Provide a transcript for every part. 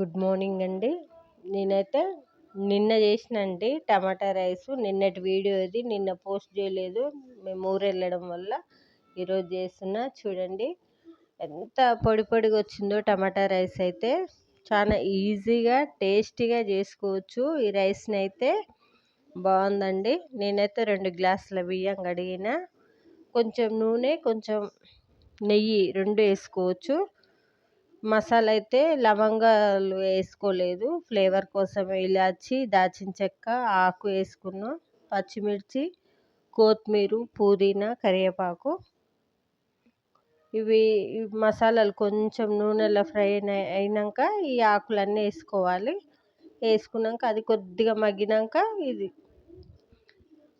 Good morning అండి. నేనైతే నిన్న చేసినండి టమాటా రైస్. నిన్నటి వీడియో ఇది, నిన్న పోస్ట్ చేయలేదు, మేము ఊరు వెళ్ళడం వల్ల ఈరోజు చేస్తున్నా. చూడండి ఎంత పొడి పొడిగా వచ్చిందో టమాటా రైస్. అయితే చాలా ఈజీగా టేస్టీగా చేసుకోవచ్చు ఈ రైస్ని. అయితే బాగుందండి. నేనైతే 2 గ్లాసుల బియ్యం కడిగిన, కొంచెం నూనె కొంచెం నెయ్యి 2 వేసుకోవచ్చు. మసాలా అయితే లవంగాలు వేసుకోలేదు, ఫ్లేవర్ కోసం ఇలాచి, దాచిన చెక్క, ఆకు వేసుకున్నాం, పచ్చిమిర్చి, కొత్తిమీర, పుదీనా, కరివేపాకు. ఇవి మసాలాలు కొంచెం నూనెలో ఫ్రై అయినాక ఈ ఆకులన్నీ వేసుకోవాలి. వేసుకున్నాక అది కొద్దిగా మగ్గినాక ఇది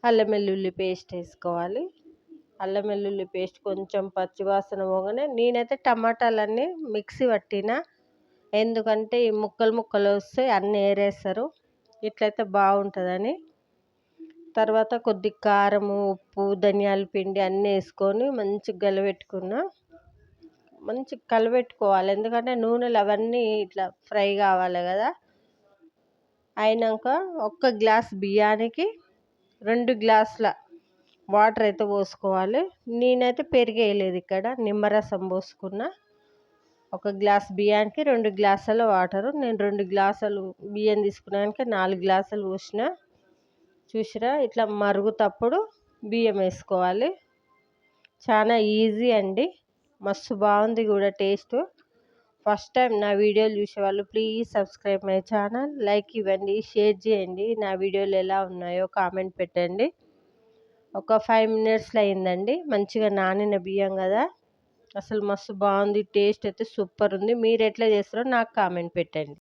అల్లం వెల్లుల్లి పేస్ట్ వేసుకోవాలి. అల్లం వెల్లుల్లి పేస్ట్ కొంచెం పచ్చివాసన పోగానే నేనైతే టమాటాలన్నీ మిక్సీ పట్టిన, ఎందుకంటే ఈ ముక్కలు ముక్కలు వస్తే అన్నీ ఏరేస్తారు, ఇట్లయితే బాగుంటుందని. తర్వాత కొద్ది కారము, ఉప్పు, ధనియాల పిండి అన్నీ వేసుకొని మంచిగా గలబెట్టుకున్నా. మంచిగా కలబెట్టుకోవాలి, ఎందుకంటే నూనెలు అవన్నీ ఇట్లా ఫ్రై కావాలి కదా. అయినాక 1 గ్లాస్ బియ్యానికి 2 గ్లాసుల వాటర్ అయితే పోసుకోవాలి. నేనైతే పెరిగేయలేదు, ఇక్కడ నిమ్మరసం పోసుకున్నా. 1 గ్లాస్ బియ్యానికి 2 గ్లాసుల వాటరు. నేను 2 గ్లాసులు బియ్యం తీసుకున్నానికి 4 గ్లాసులు పోసిన. చూసిరా, ఇట్లా మరుగుతప్పుడు బియ్యం వేసుకోవాలి. చాలా ఈజీ అండి, మస్తు బాగుంది కూడా టేస్ట్. ఫస్ట్ టైం నా వీడియోలు చూసేవాళ్ళు please subscribe my channel, like ఇవ్వండి, షేర్ చేయండి. నా వీడియోలు ఎలా ఉన్నాయో కామెంట్ పెట్టండి. ఒక 5 మినిట్స్లో అయిందండి. మంచిగా నానిన బియ్యం కదా, అసలు మస్తు బాగుంది. టేస్ట్ అయితే సూపర్ ఉంది. మీరు ఎట్లా చేస్తారో నాకు కామెంట్ పెట్టండి.